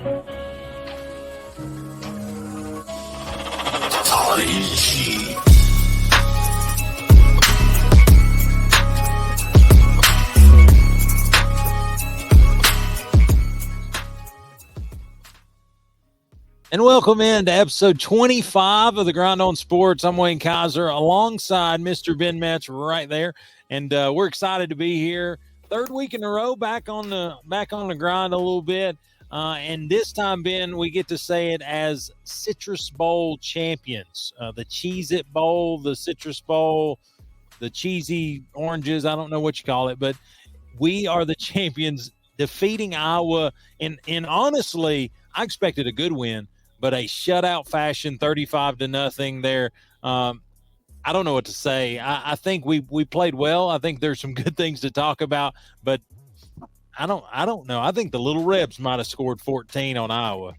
And welcome in to episode 25 of the Grind On Sports. I'm Wayne Kaiser alongside Mr. Ben Metz right there. And we're excited to be here. Third week in a row back on the grind a little bit. And this time, Ben, we get to say it as Citrus Bowl champions. The Cheez-It Bowl, the Citrus Bowl, the cheesy oranges. I don't know what you call it, but we are the champions, defeating Iowa. And honestly, I expected a good win, but a shutout fashion, 35-0 there. I don't know what to say. I think we played well. I think there's some good things to talk about, but I don't know. I think the Little Rebs might have scored 14 on Iowa.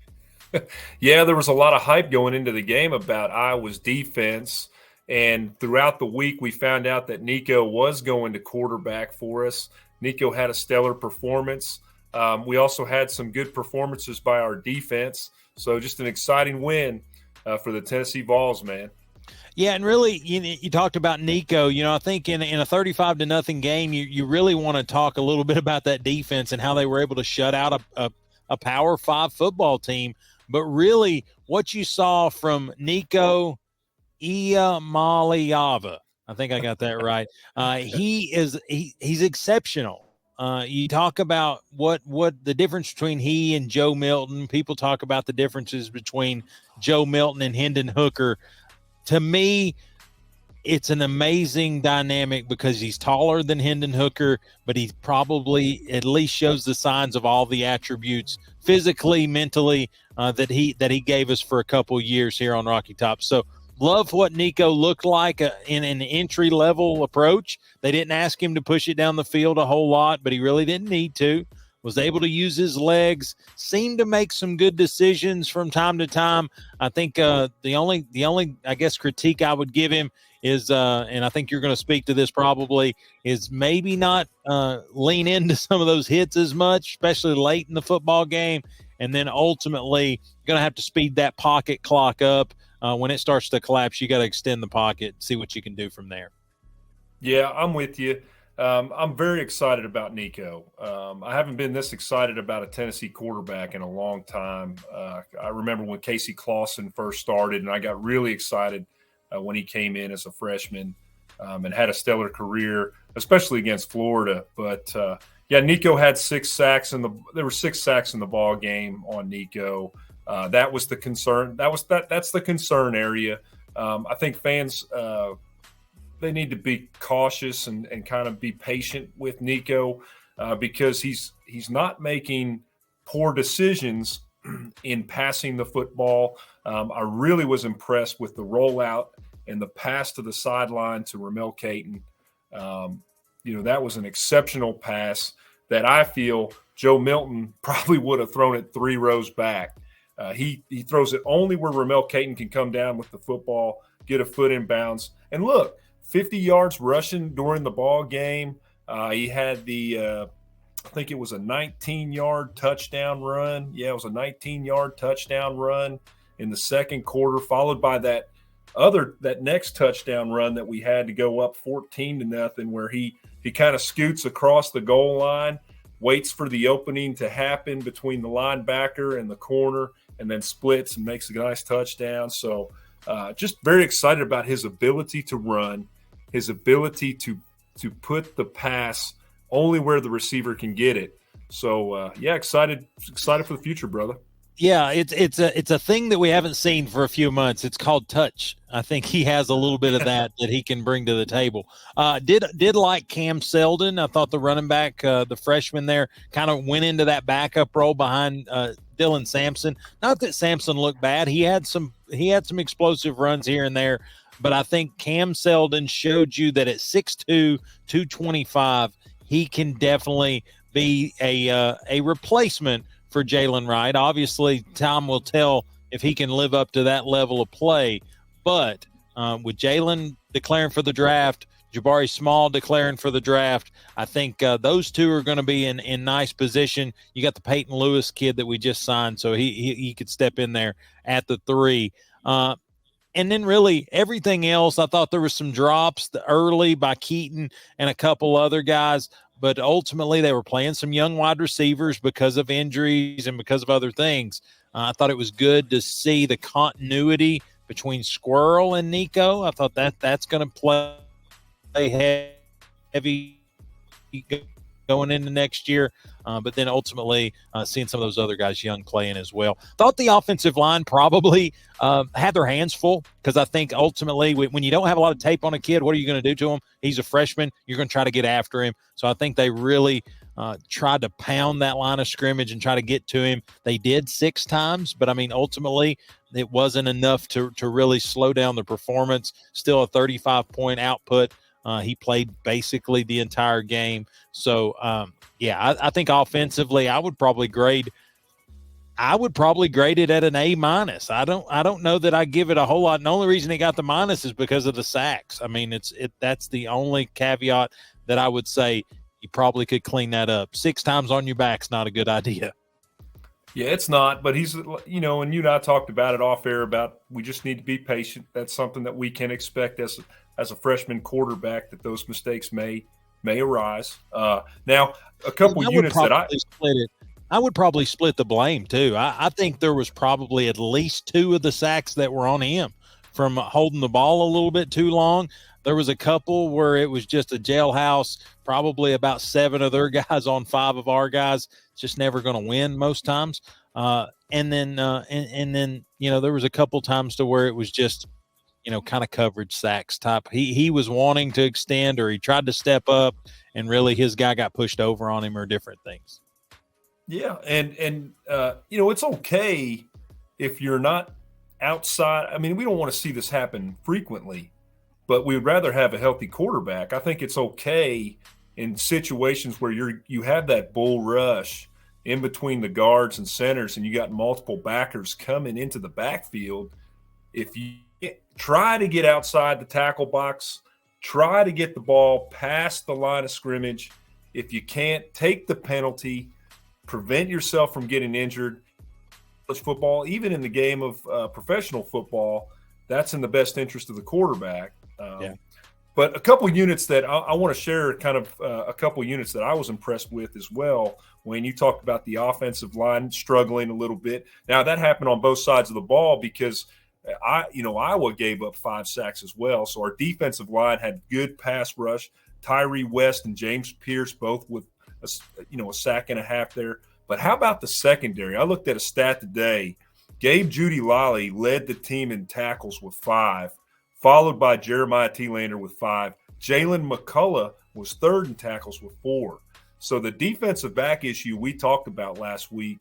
Yeah, there was a lot of hype going into the game about Iowa's defense, and throughout the week we found out that Nico was going to quarterback for us. Nico had a stellar performance. We also had some good performances by our defense. So just an exciting win for the Tennessee Vols, man. Yeah, and really, you talked about Nico. I think in a 35-0 game, you really want to talk a little bit about that defense and how they were able to shut out a Power 5 football team. But really, what you saw from Nico Iamaleava, I think I got that right. He's exceptional. You talk about what the difference between he and Joe Milton. People talk about the differences between Joe Milton and Hendon Hooker. To me, it's an amazing dynamic because he's taller than Hendon Hooker, but he probably at least shows the signs of all the attributes physically, mentally that he gave us for a couple years here on Rocky Top. So love what Nico looked like in an entry-level approach. They didn't ask him to push it down the field a whole lot, but he really didn't need to. Was able to use his legs, seemed to make some good decisions from time to time. I think the only I guess critique I would give him is, and I think you're going to speak to this probably, is maybe not lean into some of those hits as much, especially late in the football game. And then ultimately going to have to speed that pocket clock up. When it starts to collapse, you got to extend the pocket, see what you can do from there. Yeah, I'm with you. I'm very excited about Nico. I haven't been this excited about a Tennessee quarterback in a long time. I remember when Casey Clausen first started, and I got really excited when he came in as a freshman and had a stellar career, especially against Florida. But, yeah, Nico had 6 sacks. There were 6 sacks in the ball game on Nico. That was the concern. That's the concern area. I think fans they need to be cautious and kind of be patient with Nico because he's not making poor decisions in passing the football. I really was impressed with the rollout and the pass to the sideline to Ramel Caton. That was an exceptional pass that I feel Joe Milton probably would have thrown it 3 rows back. He throws it only where Ramel Caton can come down with the football, get a foot in bounds. And look, 50 yards rushing during the ball game. He had I think it was a 19-yard touchdown run. Yeah, it was a 19-yard touchdown run in the second quarter, followed by that next touchdown run that we had to go up 14-0, where he kind of scoots across the goal line, waits for the opening to happen between the linebacker and the corner, and then splits and makes a nice touchdown. So just very excited about his ability to run, his ability to put the pass only where the receiver can get it. So, excited for the future, brother. Yeah, it's a thing that we haven't seen for a few months. It's called touch. I think he has a little bit of that he can bring to the table. Did like Cam Seldon. I thought the running back, the freshman there, kind of went into that backup role behind Dylan Sampson. Not that Sampson looked bad. He had some explosive runs here and there, but I think Cam Seldon showed you that at 6'2", 225, he can definitely be a replacement for Jalen Wright. Obviously, time will tell if he can live up to that level of play. But with Jalen declaring for the draft, Jabari Small declaring for the draft. I think those two are going to be in nice position. You got the Peyton Lewis kid that we just signed, so he could step in there at the 3. And then really everything else, I thought there was some drops early by Keaton and a couple other guys, but ultimately they were playing some young wide receivers because of injuries and because of other things. I thought it was good to see the continuity between Squirrel and Nico. I thought that's going to play heavy going into next year. But then ultimately seeing some of those other guys young playing as well. Thought the offensive line probably had their hands full, because I think ultimately when you don't have a lot of tape on a kid, what are you going to do to him? He's a freshman. You're going to try to get after him. So I think they really tried to pound that line of scrimmage and try to get to him. They did 6 times, but I mean, ultimately it wasn't enough to really slow down the performance. Still a 35-point output. He played basically the entire game. So, I think offensively, I would probably grade it at an A-. I don't know that I give it a whole lot. And the only reason he got the minus is because of the sacks. I mean, that's the only caveat that I would say you probably could clean that up. 6 times on your back's not a good idea. Yeah, it's not, but he's, and you and I talked about it off air about we just need to be patient. That's something that we can expect as a freshman quarterback, that those mistakes may arise. Now, a couple units that I would probably split the blame too. I think there was probably at least 2 of the sacks that were on him from holding the ball a little bit too long. There was a couple where it was just a jailhouse, probably about 7 of their guys on 5 of our guys. Just never going to win most times. And then there was a couple times to where it was just, kind of coverage sacks type. He was wanting to extend, or he tried to step up, and really his guy got pushed over on him, or different things. Yeah, and it's okay if you're not outside. I mean, we don't want to see this happen frequently, but we would rather have a healthy quarterback. I think it's okay in situations where you have that bull rush in between the guards and centers, and you got multiple backers coming into the backfield. If you try to get outside the tackle box, try to get the ball past the line of scrimmage. If you can't, take the penalty, prevent yourself from getting injured. College football, even in the game of professional football, that's in the best interest of the quarterback. But a couple units that I want to share, kind of a couple units that I was impressed with as well. When you talked about the offensive line struggling a little bit, now that happened on both sides of the ball, because Iowa gave up 5 sacks as well. So our defensive line had good pass rush. Tyree West and James Pierce both with a sack and a half there. But how about the secondary? I looked at a stat today. Gabe Judy-Lally led the team in tackles with 5, followed by Jeremiah T-Lander with 5. Jalen McCullough was 3rd in tackles with 4. So the defensive back issue we talked about last week,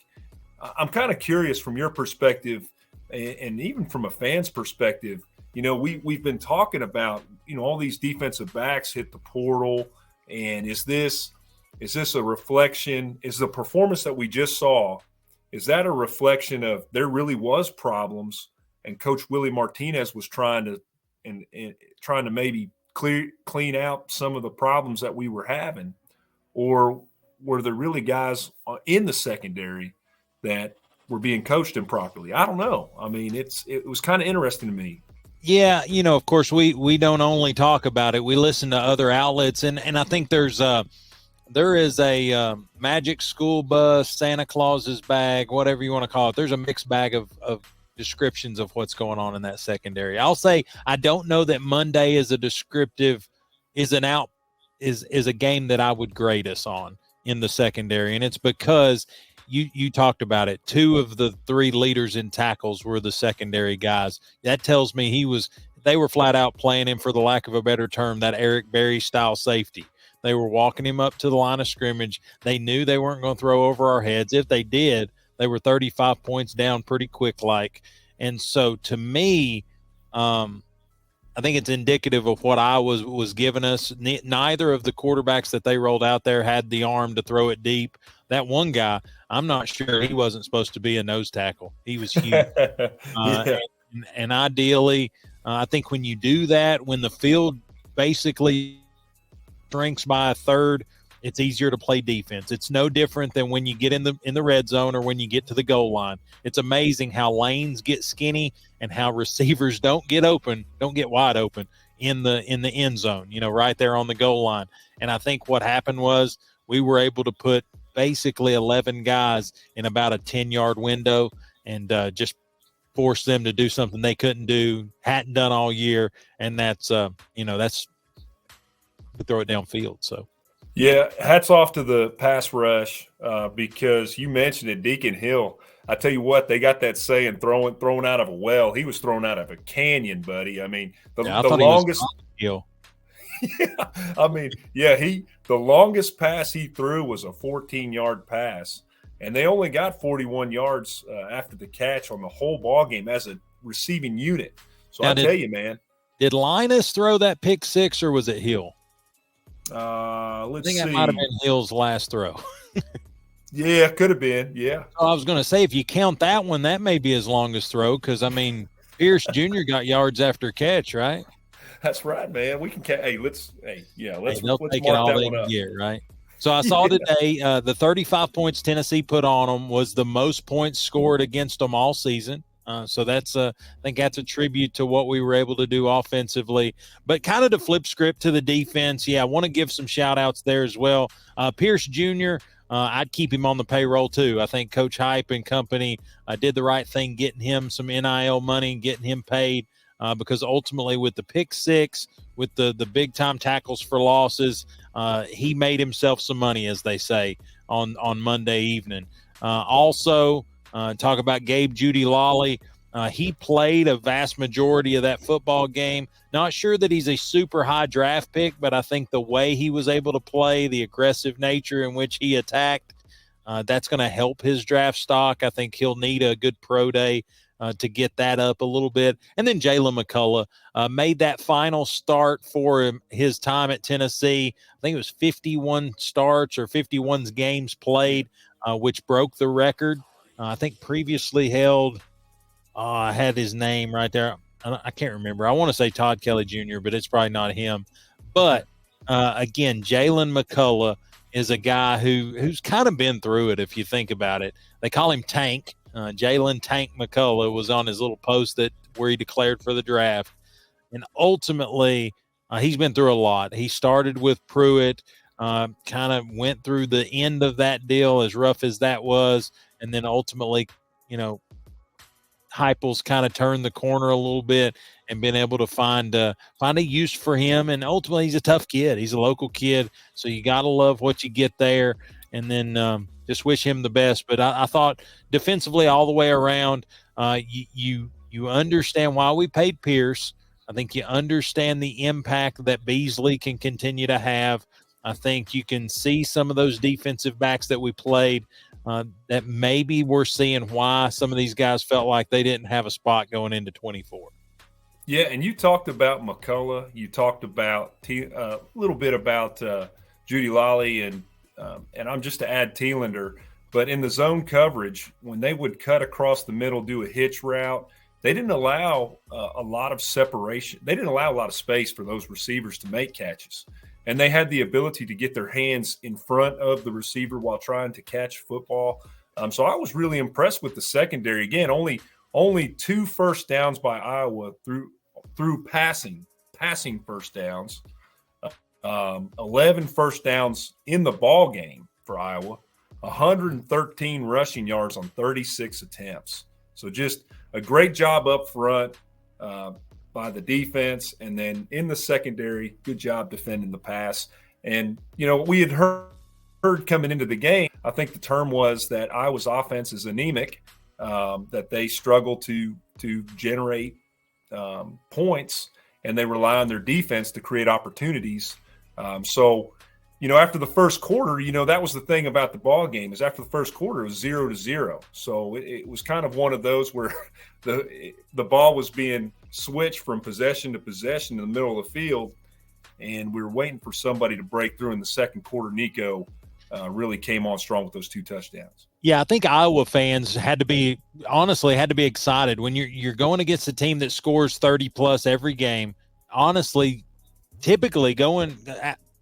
I'm kind of curious from your perspective, and even from a fan's perspective. We've been talking about, all these defensive backs hit the portal, and is this a reflection? Is the performance that we just saw, is that a reflection of there really was problems, and Coach Willie Martinez was trying to maybe clean out some of the problems that we were having, or were there really guys in the secondary that were being coached improperly? I don't know. I mean, it was kind of interesting to me. Yeah, of course we don't only talk about it. We listen to other outlets, and I think there is a magic school bus, Santa Claus's bag, whatever you want to call it. There's a mixed bag of descriptions of what's going on in that secondary. I'll say I don't know that Monday is a game that I would grade us on in the secondary, and it's because you talked about it. 2 of the 3 leaders in tackles were the secondary guys. That tells me they were flat out playing him, for the lack of a better term, that Eric Berry style safety. They were walking him up to the line of scrimmage. They knew they weren't going to throw over our heads. If they did, they were 35 points down pretty quick like. And so to me, I think it's indicative of what I was giving us. Neither of the quarterbacks that they rolled out there had the arm to throw it deep. That one guy, I'm not sure he wasn't supposed to be a nose tackle. He was huge. And ideally, I think when you do that, when the field basically shrinks by a third, it's easier to play defense. It's no different than when you get in the red zone or when you get to the goal line. It's amazing how lanes get skinny and how receivers don't get wide open in the end zone, right there on the goal line. And I think what happened was we were able to put basically 11 guys in about a 10-yard window and just force them to do something they hadn't done all year. And that's to throw it downfield. So. Yeah, hats off to the pass rush because you mentioned it, Deacon Hill. I tell you what, they got that saying, thrown out of a well. He was thrown out of a canyon, buddy. I mean, the longest Hill. Yeah, I mean, the longest pass he threw was a 14-yard pass, and they only got 41 yards after the catch on the whole ball game as a receiving unit. So I tell you, man, did Linus throw that pick six or was it Hill? Let's see. That might have been Hill's last throw. Yeah, could have been. Yeah. So I was going to say, if you count that one, that may be his longest throw because, Pierce Jr. got yards after catch, right? That's right, man. We can let's they'll mark take it all that they one can up. get, right? So I saw today the 35 points Tennessee put on them was the most points scored against them all season. So that's I think that's a tribute to what we were able to do offensively. But kind of to flip script to the defense, I want to give some shout-outs there as well. Pierce Jr., I'd keep him on the payroll too. I think Coach Hype and company did the right thing getting him some NIL money and getting him paid because ultimately with the pick six, with the big-time tackles for losses, he made himself some money, as they say, on Monday evening. Also, talk about Gabe Judy Lawley. He played a vast majority of that football game. Not sure that he's a super high draft pick, but I think the way he was able to play, the aggressive nature in which he attacked, that's going to help his draft stock. I think he'll need a good pro day to get that up a little bit. And then Jalen McCullough made that final start for his time at Tennessee. I think it was 51 starts or 51 games played, which broke the record. I think previously held, I had his name right there. I can't remember. I want to say Todd Kelly Jr., but it's probably not him. But, again, Jalen McCullough is a guy who's kind of been through it if you think about it. They call him Tank. Jalen Tank McCullough was on his little post where he declared for the draft. And ultimately, he's been through a lot. He started with Pruitt, kind of went through the end of that deal, as rough as that was, and then ultimately, Heupel's kind of turned the corner a little bit and been able to find a use for him. And ultimately, he's a tough kid. He's a local kid, so you got to love what you get there. And then just wish him the best. But I thought defensively all the way around, you understand why we paid Pierce. I think you understand the impact that Beasley can continue to have. I think you can see some of those defensive backs that we played that maybe we're seeing why some of these guys felt like they didn't have a spot going into 24. Yeah, and you talked about McCullough. You talked about a little bit about Judy Lawley, and I'm just to add Thielander. But in the zone coverage, when they would cut across the middle, do a hitch route, they didn't allow a lot of separation. They didn't allow a lot of space for those receivers to make catches. And they had the ability to get their hands in front of the receiver while trying to catch football. So I was really impressed with the secondary. Again, only 2 first downs by Iowa through passing first downs. 11 first downs in the ball game for Iowa. 113 rushing yards on 36 attempts. So just a great job up front by the defense, and then in the secondary, good job defending the pass. And, we had heard coming into the game, I think the term was that Iowa's offense is anemic, that they struggle to generate points, and they rely on their defense to create opportunities. After the first quarter, that was the thing about the ball game, is after the first quarter, it was 0-0. So it was kind of one of those where the ball was being switched from possession to possession in the middle of the field, and we were waiting for somebody to break through in the second quarter. Nico really came on strong with those 2 touchdowns. Yeah, I think Iowa fans had to be excited when you're going against a team that scores 30 plus every game. Honestly, typically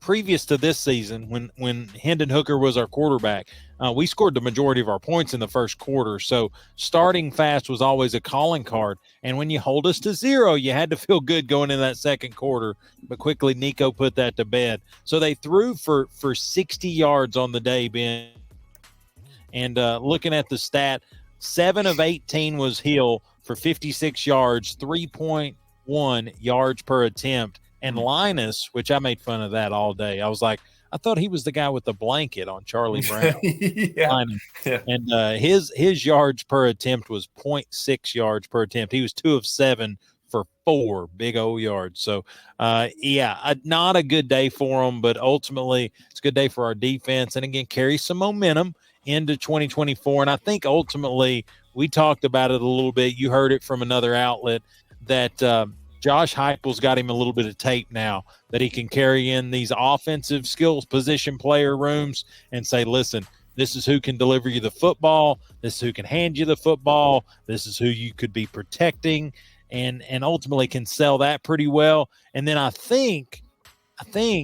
previous to this season, when Hendon Hooker was our quarterback, we scored the majority of our points in the first quarter. So starting fast was always a calling card. And when you hold us to 0, you had to feel good going in that second quarter. But quickly, Nico put that to bed. So they threw for 60 yards on the day, Ben. And looking at the stat, 7 of 18 was Hill for 56 yards, 3.1 yards per attempt. And Linus, which I made fun of that all day. I was like, I thought he was the guy with the blanket on Charlie Brown. Yeah. And his yards per attempt was 0.6 yards per attempt. He was 2 of 7 for 4 big old yards. So, not a good day for him, but ultimately it's a good day for our defense. And again, carry some momentum into 2024. And I think ultimately we talked about it a little bit. You heard it from another outlet that Josh Heupel's got him a little bit of tape now that he can carry in these offensive skills position player rooms and say, listen, this is who can deliver you the football. This is who can hand you the football. This is who you could be protecting, and ultimately can sell that pretty well. And then I think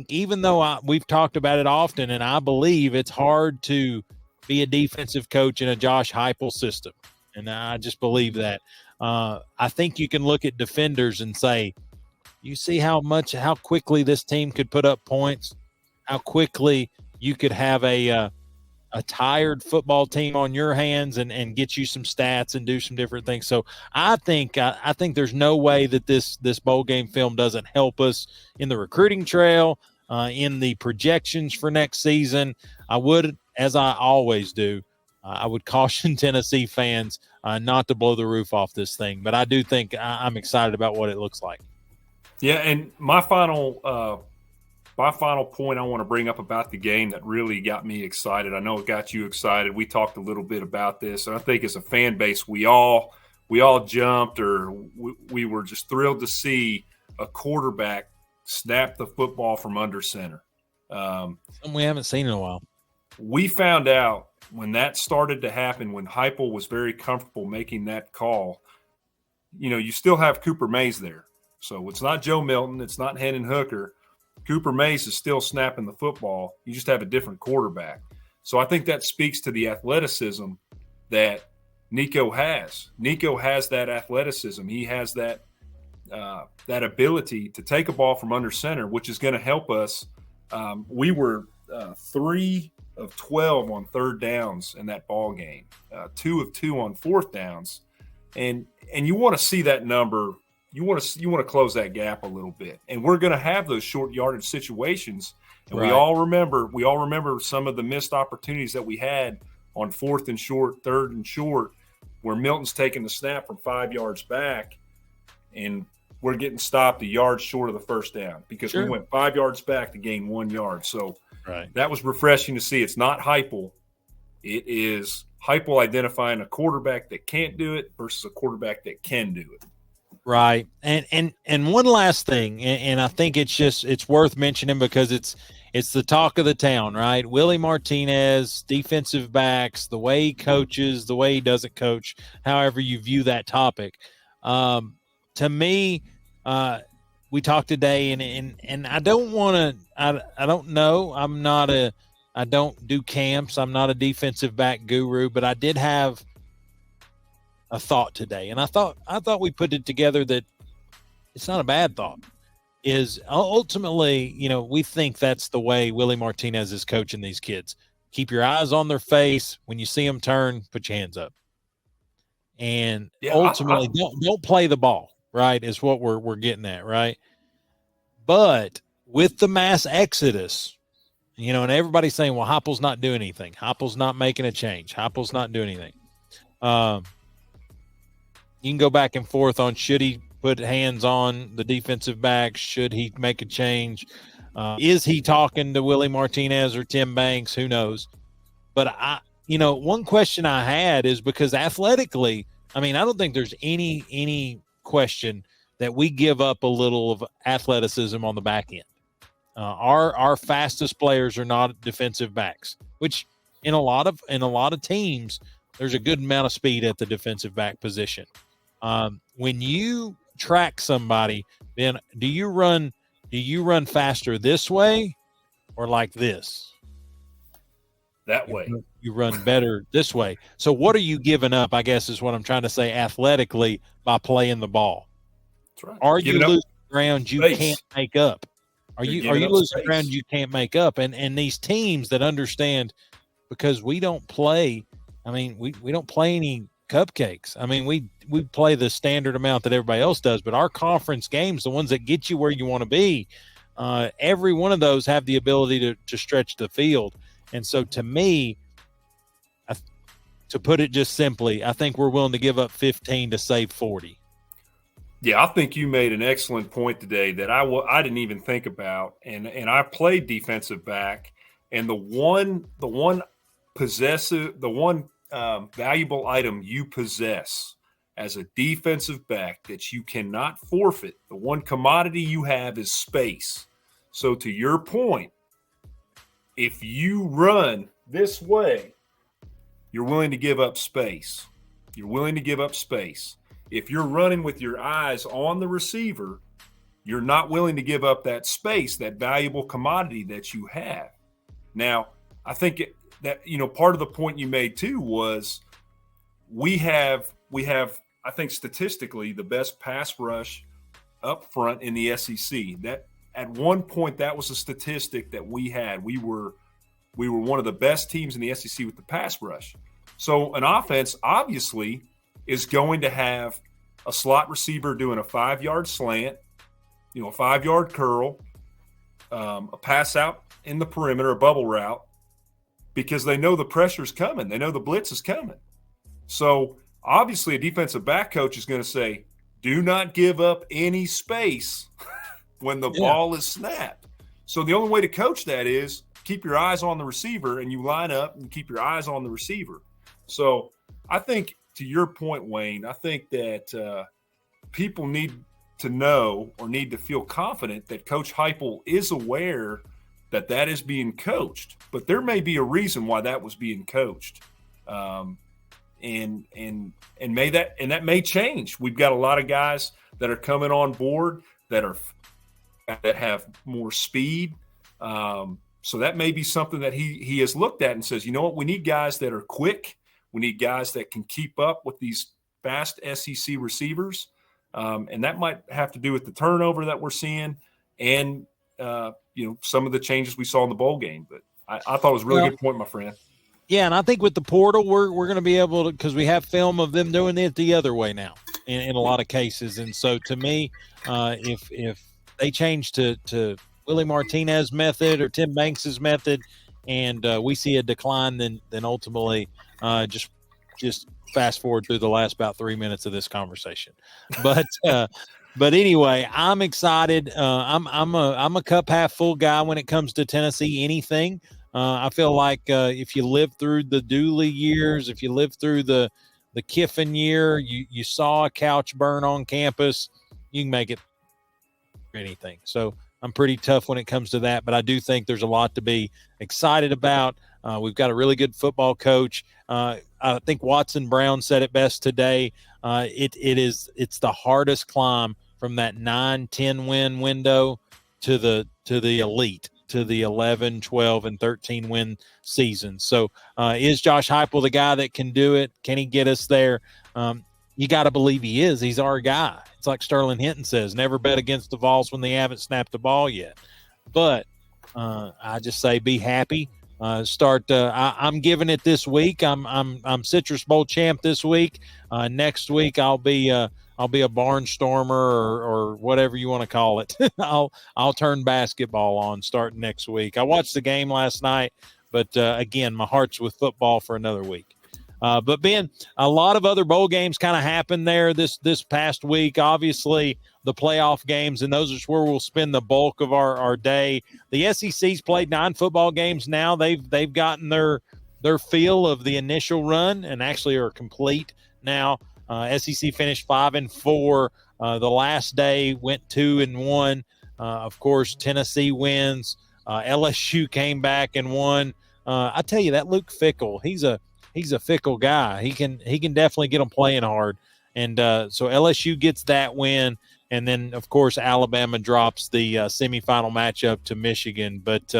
even though we've talked about it often, and I believe it's hard to be a defensive coach in a Josh Heupel system, and I just believe that. I think you can look at defenders and say, you see how quickly this team could put up points, how quickly you could have a tired football team on your hands and get you some stats and do some different things. So I think there's no way that this bowl game film doesn't help us in the recruiting trail, in the projections for next season. I would, as I always do, I would caution Tennessee fans not to blow the roof off this thing. But I do think I'm excited about what it looks like. Yeah, and my final point I want to bring up about the game that really got me excited. I know it got you excited. We talked a little bit about this, and I think as a fan base, we all jumped, or we were just thrilled to see a quarterback snap the football from under center. Something we haven't seen in a while. We found out when that started to happen, when Heupel was very comfortable making that call. You still have Cooper Mays there. So it's not Joe Milton. It's not Hendon Hooker. Cooper Mays is still snapping the football. You just have a different quarterback. So I think that speaks to the athleticism that Nico has. Nico has that athleticism. He has that ability to take a ball from under center, which is going to help us. We were 3 of 12 on third downs in that ball game, 2 of 2 on fourth downs, and you want to see that number. You want to close that gap a little bit, and we're going to have those short yardage situations. And right. we all remember some of the missed opportunities that we had on fourth and short, third and short, where Milton's taking the snap from 5 yards back, and we're getting stopped a yard short of the first down because we went 5 yards back to gain 1 yard. So that was refreshing to see. It's not Heupel. It is Heupel identifying a quarterback that can't do it versus a quarterback that can do it. Right. And one last thing, and I think it's worth mentioning because it's the talk of the town, right? Willie Martinez, defensive backs, the way he coaches, the way he doesn't coach, however you view that topic. To me, we talked today, and I don't want to. I don't know. I don't do camps. I'm not a defensive back guru, but I did have a thought today, and I thought we put it together that it's not a bad thought. Is ultimately, we think that's the way Willie Martinez is coaching these kids. Keep your eyes on their face. When you see them turn, put your hands up. And ultimately, don't play the ball. Right, is what we're getting at, right? But with the mass exodus, and everybody's saying, well, Heupel's not doing anything. Heupel's not making a change. Heupel's not doing anything. You can go back and forth on should he put hands on the defensive backs? Should he make a change? Is he talking to Willie Martinez or Tim Banks? Who knows? But one question I had is because athletically, I don't think there's any question that we give up a little of athleticism on the back end. Our fastest players are not defensive backs, which in a lot of teams, there's a good amount of speed at the defensive back position. When you track somebody, then do you run faster this way or like this? That way. You run better this way. So what are you giving up, I guess is what I'm trying to say, athletically by playing the ball? That's right. Are you losing ground you can't make up? Are you losing ground you can't make up? And these teams that understand, because we don't play, I mean, we don't play any cupcakes. I mean, we play the standard amount that everybody else does, but our conference games, the ones that get you where you want to be, every one of those have the ability to stretch the field. And so to me, to put it just simply, I think we're willing to give up 15 to save 40. Yeah, I think you made an excellent point today that I didn't even think about, and I played defensive back, and the one valuable item you possess as a defensive back that you cannot forfeit, the one commodity you have is space. So to your point, if you run this way, you're willing to give up space. You're willing to give up space. If you're running with your eyes on the receiver, you're not willing to give up that space, that valuable commodity that you have. Now, I think that, part of the point you made too was we have, I think statistically, the best pass rush up front in the SEC. That at one point, that was a statistic that we had. We were one of the best teams in the SEC with the pass rush. So an offense obviously is going to have a slot receiver doing a 5-yard slant, a 5-yard curl, a pass out in the perimeter, a bubble route, because they know the pressure's coming. They know the blitz is coming. So obviously a defensive back coach is going to say, do not give up any space when the ball is snapped. So the only way to coach that is keep your eyes on the receiver, and you line up and keep your eyes on the receiver. So I think, to your point, Wayne, I think that people need to know or need to feel confident that Coach Heupel is aware that that is being coached, but there may be a reason why that was being coached. And that may change. We've got a lot of guys that are coming on board that have more speed. So that may be something that he has looked at and says, you know what, we need guys that are quick. We need guys that can keep up with these fast SEC receivers. And that might have to do with the turnover that we're seeing and, some of the changes we saw in the bowl game. But I thought it was a really good point, my friend. Yeah, and I think with the portal, we're going to be able to, because we have film of them doing it the other way now in a lot of cases. And so to me, if they change to Willie Martinez method or Tim Banks's method, and we see a decline, then ultimately just fast forward through the last about 3 minutes of this conversation. But anyway, I'm excited. I'm a cup half full guy when it comes to Tennessee. Anything. I feel like if you live through the Dooley years, if you live through the Kiffin year, you saw a couch burn on campus, you can make it anything. So I'm pretty tough when it comes to that, but I do think there's a lot to be excited about. We've got a really good football coach. I think Watson Brown said it best today. It's the hardest climb from that 9-10 win window to the elite, to the 11, 12, and 13 win season. So is Josh Heupel the guy that can do it? Can he get us there? You got to believe he is. He's our guy. It's like Sterling Hinton says, never bet against the Vols when they haven't snapped the ball yet. But I just say be happy. I'm giving it this week. I'm Citrus Bowl champ this week. Next week I'll be a barnstormer or whatever you want to call it. I'll turn basketball on starting next week. I watched the game last night, but again, my heart's with football for another week. But Ben, a lot of other bowl games kind of happened there this past week. Obviously, the playoff games, and those are where we'll spend the bulk of our day. The SEC's played 9 football games now. They've gotten their feel of the initial run and actually are complete now. SEC finished 5-4. The last day went 2-1. Of course, Tennessee wins. LSU came back and won. I tell you, that Luke Fickell, he's a fickle guy. He can definitely get them playing hard. And so LSU gets that win. And then, of course, Alabama drops the semifinal matchup to Michigan. But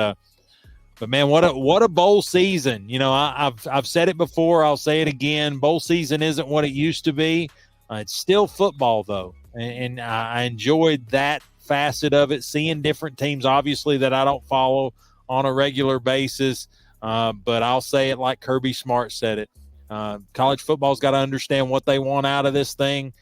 But man, what a bowl season! You know, I've said it before. I'll say it again. Bowl season isn't what it used to be. It's still football though, and I enjoyed that facet of it. Seeing different teams, obviously that I don't follow on a regular basis, but I'll say it like Kirby Smart said it. College football's got to understand what they want out of this thing.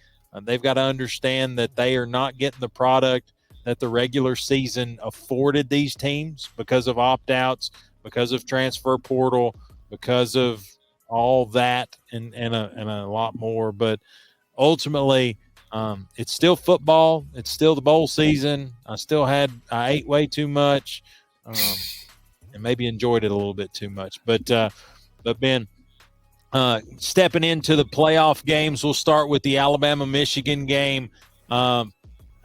They've got to understand that they are not getting the product that the regular season afforded these teams because of opt-outs, because of transfer portal, because of all that and a lot more. But ultimately, it's still football. It's still the bowl season. I ate way too much and maybe enjoyed it a little bit too much. But Ben, stepping into the playoff games, we'll start with the Alabama-Michigan game.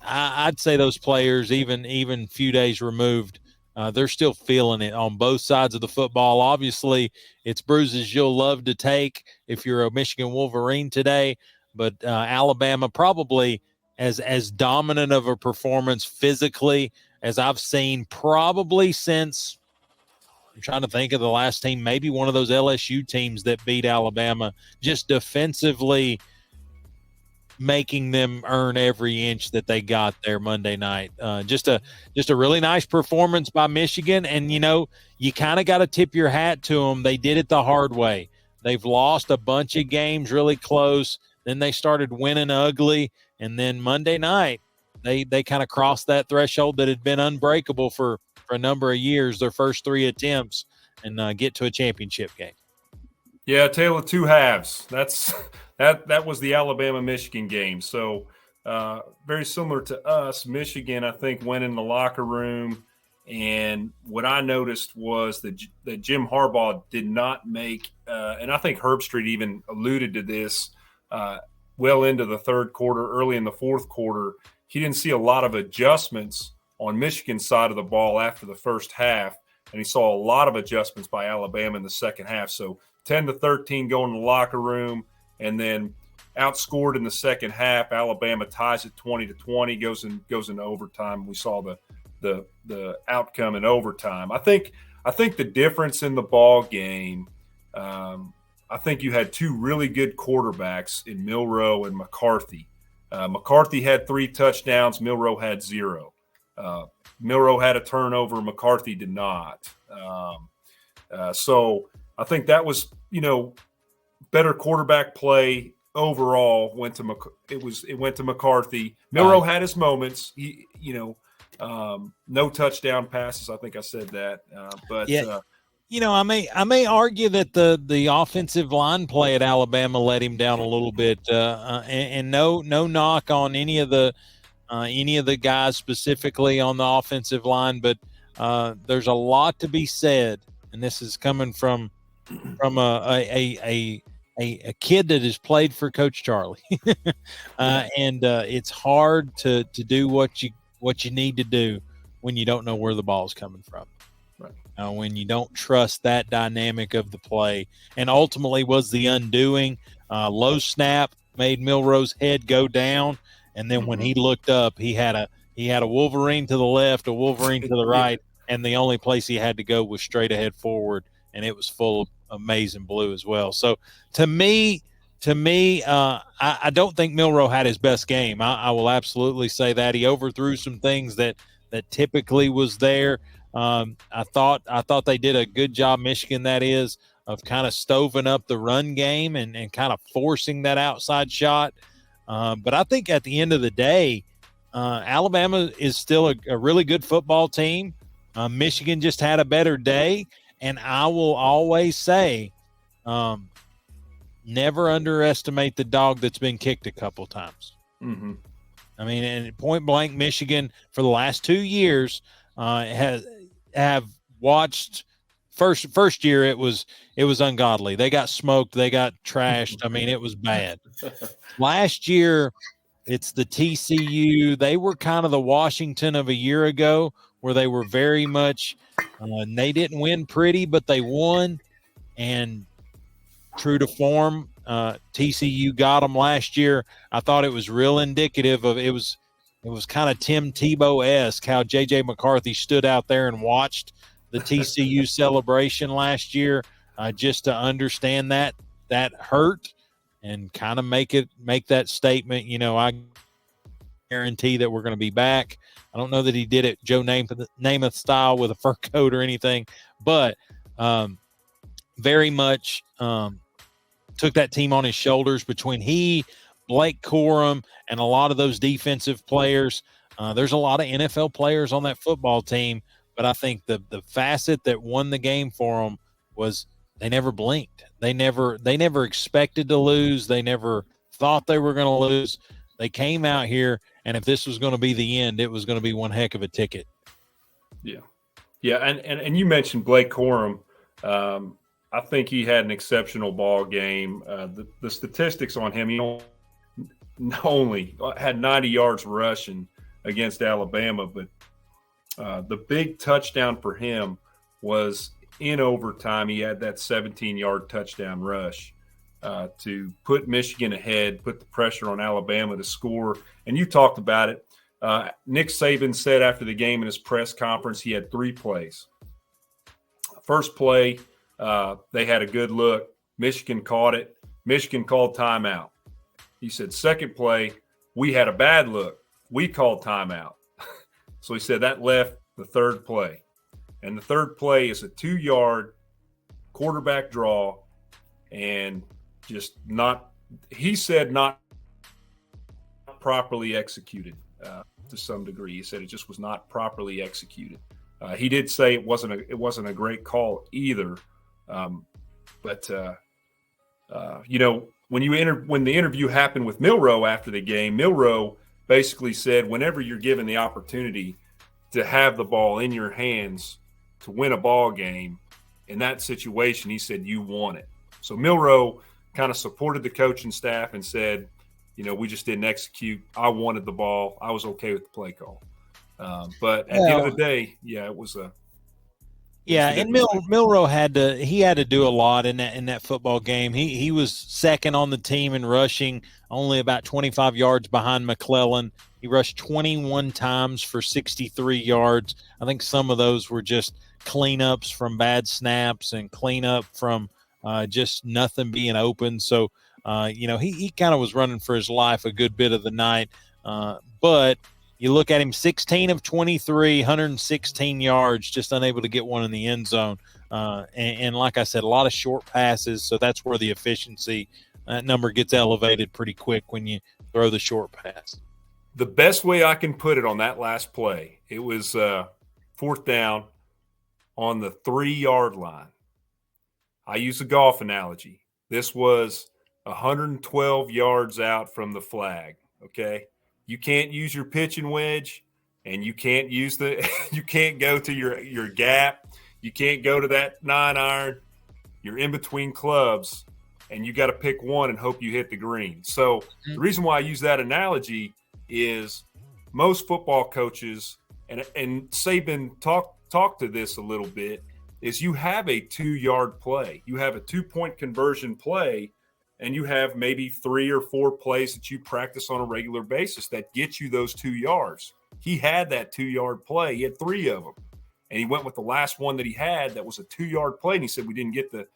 I'd say those players, even a few days removed, they're still feeling it on both sides of the football. Obviously, it's bruises you'll love to take if you're a Michigan Wolverine today, but Alabama probably as dominant of a performance physically as I've seen probably since – I'm trying to think of the last team, maybe one of those LSU teams that beat Alabama, just defensively – making them earn every inch that they got there Monday night. Just a really nice performance by Michigan. And, you know, you kind of got to tip your hat to them. They did it the hard way. They've lost a bunch of games really close. Then they started winning ugly. And then Monday night, they kind of crossed that threshold that had been unbreakable for a number of years, their first 3 attempts, and get to a championship game. Yeah, tale of two halves. That was the Alabama-Michigan game. So very similar to us, Michigan, I think, went in the locker room, and what I noticed was that Jim Harbaugh did not make and I think Herbstreit even alluded to this well into the third quarter, early in the fourth quarter. He didn't see a lot of adjustments on Michigan's side of the ball after the first half, and he saw a lot of adjustments by Alabama in the second half. So 10-13 going in the locker room, and then outscored in the second half. Alabama ties it 20-20, goes into overtime. We saw the outcome in overtime. I think the difference in the ball game. I think you had 2 really good quarterbacks in Milroe and McCarthy. McCarthy had 3 touchdowns. Milroe had 0. Milroe had a turnover. McCarthy did not. So I think that was, better quarterback play overall. It went to McCarthy. Milroe had his moments. He, no touchdown passes. I think I said that. But yeah. I may argue that the offensive line play at Alabama let him down a little bit. And no knock on any of the guys specifically on the offensive line, but there's a lot to be said, and this is coming from a kid that has played for Coach Charlie, and it's hard to do what you need to do when you don't know where the ball is coming from, right? When you don't trust that dynamic of the play, and ultimately was the undoing. Low snap made Milroe's head go down, and then when he looked up, he had a Wolverine to the left, a Wolverine to the right, and the only place he had to go was straight ahead forward, and it was full of amazing blue as well. So to me, I don't think Milroe had his best game. I will absolutely say that. He overthrew some things that typically was there. I thought they did a good job, Michigan, that is, of kind of stoving up the run game and kind of forcing that outside shot. But I think at the end of the day, Alabama is still a really good football team. Michigan just had a better day. And I will always say, never underestimate the dog that's been kicked a couple times. Mm-hmm. I mean, and point blank, Michigan for the last 2 years have watched. First year it was ungodly. They got smoked. They got trashed. I mean, it was bad. Last year, it's the TCU. They were kind of the Washington of a year ago, where they were very much. They didn't win pretty, but they won. And true to form, TCU got them last year. I thought it was real indicative of it was kind of Tim Tebow-esque how J.J. McCarthy stood out there and watched the TCU celebration last year, just to understand that hurt and kind of make that statement. I guarantee that we're going to be back. I don't know that he did it Joe Namath style with a fur coat or anything, but very much took that team on his shoulders between he, Blake Corum, and a lot of those defensive players. There's a lot of NFL players on that football team, but I think the facet that won the game for them was they never blinked. They never expected to lose. They never thought they were going to lose. They came out here, and if this was going to be the end, it was going to be one heck of a ticket. Yeah. Yeah, and you mentioned Blake Corum. I think he had an exceptional ball game. The statistics on him, not only had 90 yards rushing against Alabama, but the big touchdown for him was in overtime. He had that 17-yard touchdown rush to put Michigan ahead, put the pressure on Alabama to score. And you talked about it. Nick Saban said after the game in his press conference he had 3 plays. First play, they had a good look. Michigan caught it. Michigan called timeout. He said, second play, we had a bad look. We called timeout. So he said that left the third play. And the third play is a 2-yard quarterback draw and just not properly executed to some degree. He said it just was not properly executed. He did say it wasn't a great call either. But when the interview happened with Milroe after the game, Milroe basically said, whenever you're given the opportunity to have the ball in your hands to win a ball game, in that situation, he said, you want it. So Milroe kind of supported the coaching staff and said, we just didn't execute. I wanted the ball. I was okay with the play call. But at the end of the day, it was a – and Milroe had to do a lot in that football game. He was second on the team in rushing, only about 25 yards behind McClellan. He rushed 21 times for 63 yards. I think some of those were just cleanups from bad snaps and cleanup from just nothing being open. So, he kind of was running for his life a good bit of the night. But you look at him, 16 of 23, 116 yards, just unable to get one in the end zone. And like I said, a lot of short passes. So that's where the efficiency, that number gets elevated pretty quick when you throw the short pass. The best way I can put it on that last play, it was fourth down on the 3-yard line. I use a golf analogy. This was 112 yards out from the flag, okay? You can't use your pitching wedge, and you can't use you can't go to your gap. You can't go to that 9-iron. You're in between clubs, and you got to pick one and hope you hit the green. So the reason why I use that analogy is most football coaches, and Saban talked to this a little bit, is you have a 2-yard play. You have a 2-point conversion play, and you have maybe 3 or 4 plays that you practice on a regular basis that get you those 2 yards. He had that 2-yard play. He had 3 of them, and he went with the last one that he had that was a 2-yard play, and he said we didn't get the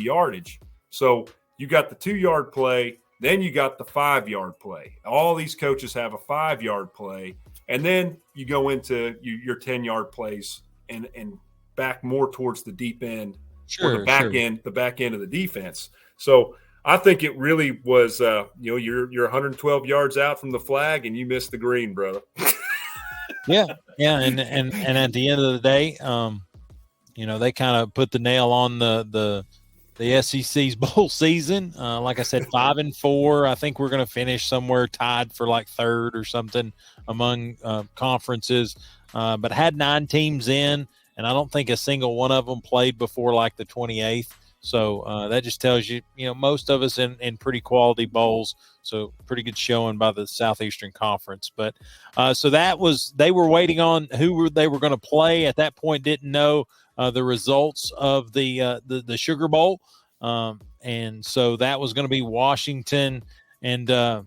yardage. So you got the 2-yard play, then you got the 5-yard play. All these coaches have a 5-yard play, and then you go into your 10-yard plays and back more towards the deep end or the back end of the defense. So I think it really was, you're 112 yards out from the flag and you missed the green, brother. Yeah, and at the end of the day, they kind of put the nail on the SEC's bowl season. Like I said, 5-4. I think we're going to finish somewhere tied for like third or something among conferences. But had 9 teams in, and I don't think a single one of them played before like the 28th. So that just tells you, most of us in pretty quality bowls. So pretty good showing by the Southeastern Conference. But so they were waiting on who they were going to play. At that point, didn't know the results of the Sugar Bowl. And so that was going to be Washington. And I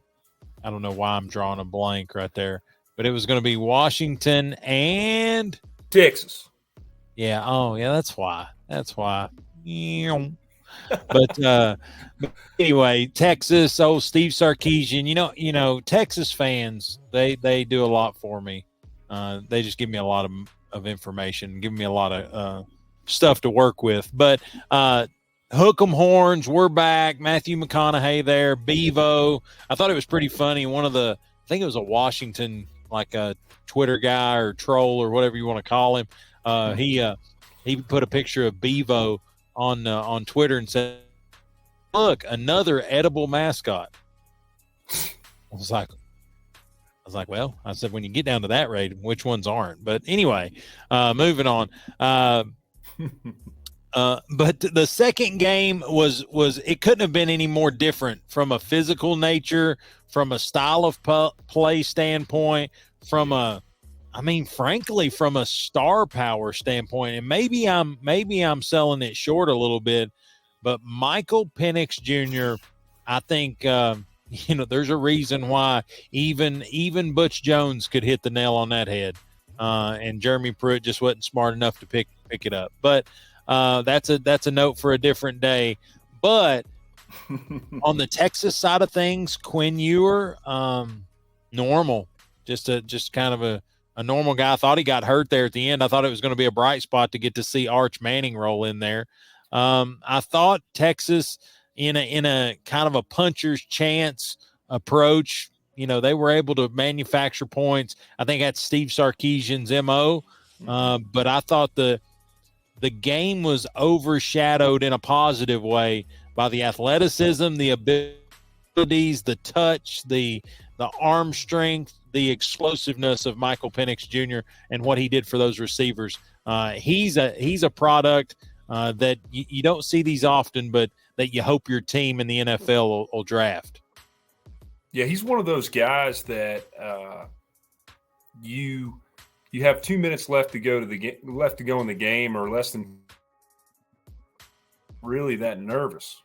don't know why I'm drawing a blank right there, but it was going to be Washington and Texas. Yeah. Oh, yeah. That's why. That's why. But anyway, Texas, old Steve Sarkisian. Texas fans, they do a lot for me. They just give me a lot of information, give me a lot of stuff to work with. But hook 'em horns, we're back. Matthew McConaughey there, Bevo. I thought it was pretty funny. I think it was a Washington, like a Twitter guy or troll or whatever you want to call him. He put a picture of Bevo on Twitter and said, "Look, another edible mascot." I was like, well, I said, when you get down to that rate, which ones aren't? But anyway, moving on. But the second game was it couldn't have been any more different from a physical nature, from a style of play standpoint, frankly, from a star power standpoint. And maybe I'm selling it short a little bit, but Michael Penix Jr., I think there's a reason why even Butch Jones could hit the nail on that head, and Jeremy Pruitt just wasn't smart enough to pick it up. But that's a note for a different day. But on the Texas side of things, Quinn Ewer, normal, just kind of a normal guy. I thought he got hurt there at the end. I thought it was going to be a bright spot to get to see Arch Manning roll in there. I thought Texas, in a kind of a puncher's chance approach, they were able to manufacture points. I think that's Steve Sarkisian's MO. But I thought the game was overshadowed in a positive way by the athleticism, the abilities, the touch, the arm strength, the explosiveness of Michael Penix Jr. and what he did for those receivers. He's a product that you don't see these often, but that you hope your team in the NFL will draft. Yeah, he's one of those guys that you have 2 minutes left to go in the game, or less than, really that nervous.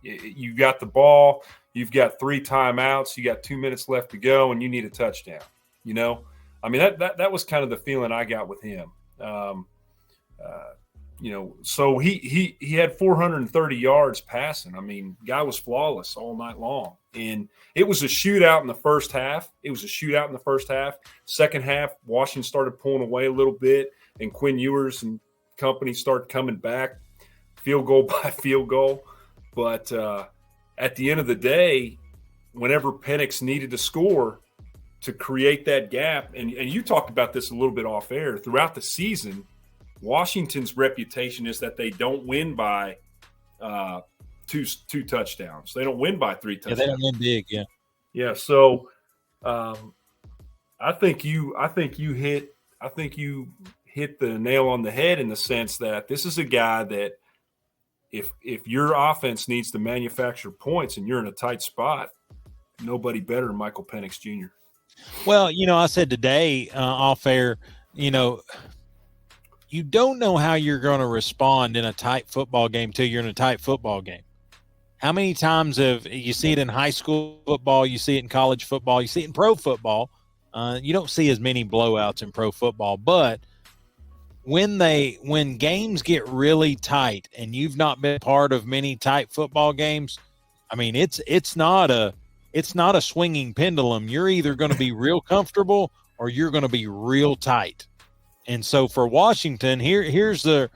You got the ball, you've got 3 timeouts, you got 2 minutes left to go, and you need a touchdown. That was kind of the feeling I got with him. So he had 430 yards passing. Guy was flawless all night long. And it was a shootout in the first half. Second half, Washington started pulling away a little bit, and Quinn Ewers and company started coming back, field goal by field goal. But at the end of the day, whenever Penix needed to score to create that gap, and you talked about this a little bit off air, throughout the season, Washington's reputation is that they don't win by two touchdowns. They don't win by 3 touchdowns. Yeah, they don't win big. Yeah. Yeah. So I think you hit the nail on the head, in the sense that this is a guy that if your offense needs to manufacture points and you're in a tight spot, nobody better than Michael Penix Jr. Well, I said today off air, you don't know how you're going to respond in a tight football game till you're in a tight football game. How many times have you see it in high school football, you see it in college football, you see it in pro football? You don't see as many blowouts in pro football, but when games get really tight and you've not been part of many tight football games, it's not a swinging pendulum. You're either going to be real comfortable or you're going to be real tight. And so for Washington, here's the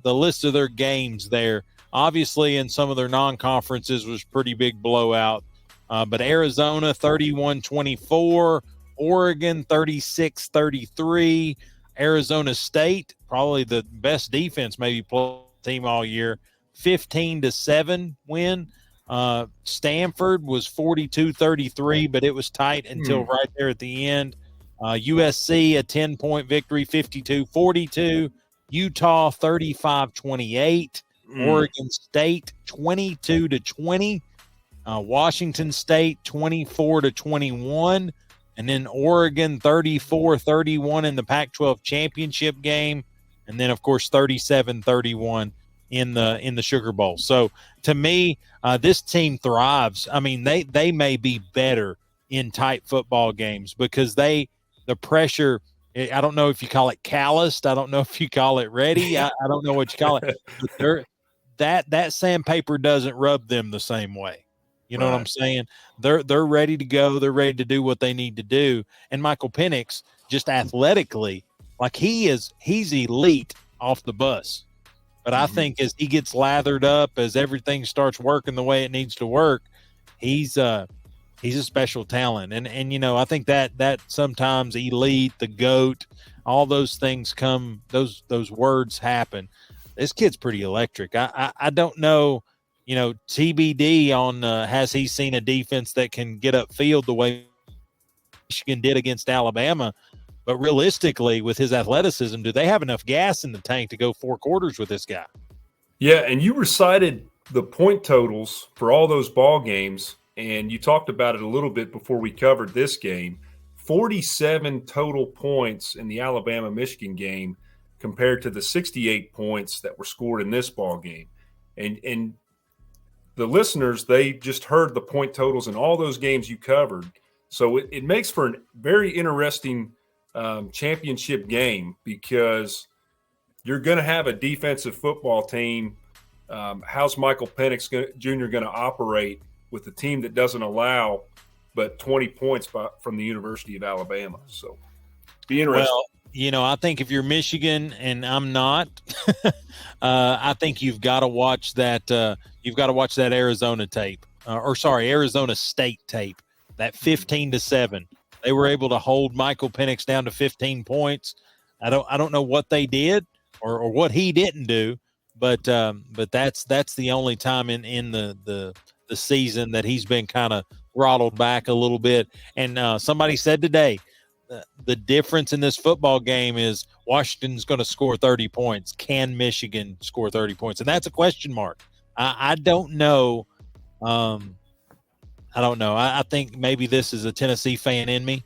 list of their games there. Obviously, in some of their non-conferences was pretty big blowout. But Arizona 31-24, Oregon 36-33, Arizona State, probably the best defense maybe play team all year, 15-7 win. Stanford was 42-33, but it was tight until right there at the end. USC, a 10-point victory, 52-42. Utah, 35-28. Oregon State, 22-20. Washington State, 24-21. And then Oregon, 34-31 in the Pac-12 championship game. And then, of course, 37-31 in the Sugar Bowl. So, to me, this team thrives. They may be better in tight football games because the pressure I don't know if you call it calloused. I don't know if you call it ready. I don't know what you call it. But that sandpaper doesn't rub them the same way. You know what I'm saying? They're ready to go. They're ready to do what they need to do. And Michael Penix, just athletically, like he's elite off the bus. But I think as he gets lathered up, as everything starts working the way it needs to work, he's a special talent. And you know, I think that sometimes elite, the GOAT, all those things come, those words happen. This kid's pretty electric. I don't know, you know, TBD on has he seen a defense that can get upfield the way Michigan did against Alabama. But realistically, with his athleticism, do they have enough gas in the tank to go 4 quarters with this guy? Yeah, and you recited the point totals for all those ball games, and you talked about it a little bit before we covered this game. 47 total points in the Alabama-Michigan game compared to the 68 points that were scored in this ball game. And the listeners, they just heard the point totals in all those games you covered. So it makes for a very interesting championship game because you're going to have a defensive football team. How's Michael Penix Jr. going to operate with a team that doesn't allow but 20 points from the University of Alabama? So be interesting. Well, you know, I think if you're Michigan, and I'm not, I think you've got to watch that. You've got to watch that Arizona tape, Arizona State tape. That 15-7. They were able to hold Michael Penix down to 15 points. I don't know what they did or what he didn't do, but that's the only time in the season that he's been kind of throttled back a little bit. And somebody said today, the difference in this football game is Washington's going to score 30 points. Can Michigan score 30 points? And that's a question mark. I don't know. I don't know. I think maybe this is a Tennessee fan in me,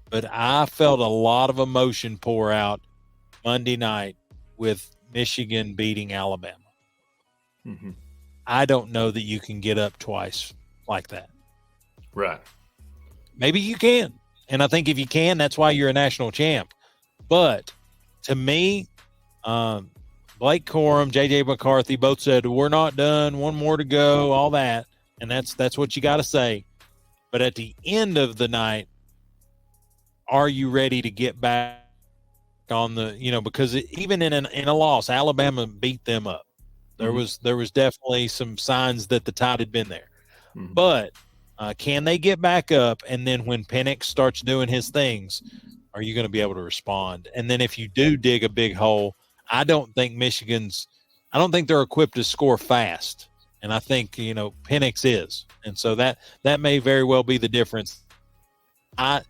but I felt a lot of emotion pour out Monday night with Michigan beating Alabama. I don't know that you can get up twice like that. Right. Maybe you can. And I think if you can, that's why you're a national champ. But to me, Blake Corum, J.J. McCarthy both said, we're not done, one more to go, all that. And that's what you got to say. But at the end of the night, are you ready to get back on the, you know, because even in a loss, Alabama beat them up. There was definitely some signs that the tide had been there. But can they get back up? And then when Penix starts doing his things, are you going to be able to respond? And then if you do dig a big hole, I don't think they're equipped to score fast. And I think, you know, Penix is. And so that may very well be the difference. I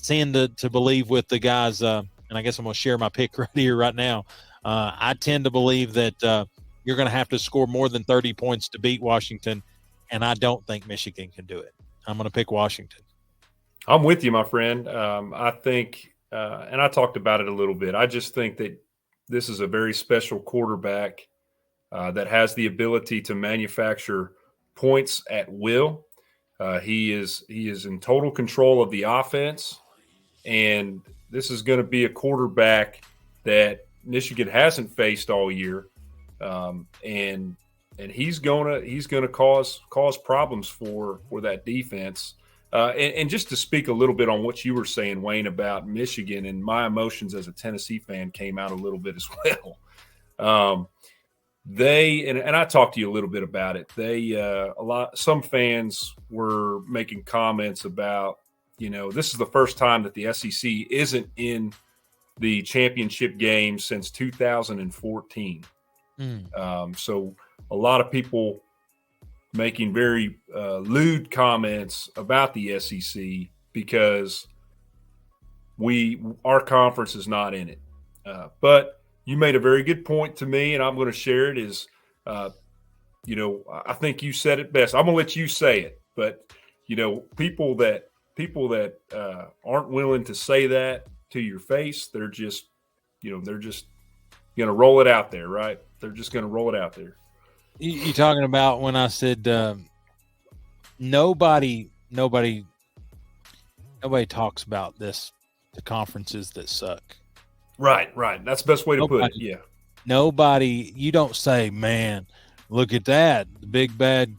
tend to believe with the guys, and I guess I'm going to share my pick right here, right now. I tend to believe that you're going to have to score more than 30 points to beat Washington, and I don't think Michigan can do it. I'm going to pick Washington. I'm with you, my friend. I think, and I talked about it a little bit, I just think that this is a very special quarterback that has the ability to manufacture points at will. He is in total control of the offense, and this is going to be a quarterback that Michigan hasn't faced all year, and he's gonna cause problems for that defense. And just to speak a little bit on what you were saying, Wayne, about Michigan, and my emotions as a Tennessee fan came out a little bit as well. And I talked to you a little bit about it. Some fans were making comments about, you know, this is the first time that the SEC isn't in the championship game since 2014. So a lot of people making very lewd comments about the SEC because our conference is not in it. But you made a very good point to me, and I'm going to share it. Is, you know, I think you said it best. I'm going to let you say it, but you know, people that aren't willing to say that to your face, they're just going to roll it out there, right? They're just going to roll it out there. You talking about when I said nobody talks about this the conferences that suck. Right. That's the best way to put it. Yeah. Nobody, you don't say, man, look at that, the big bad.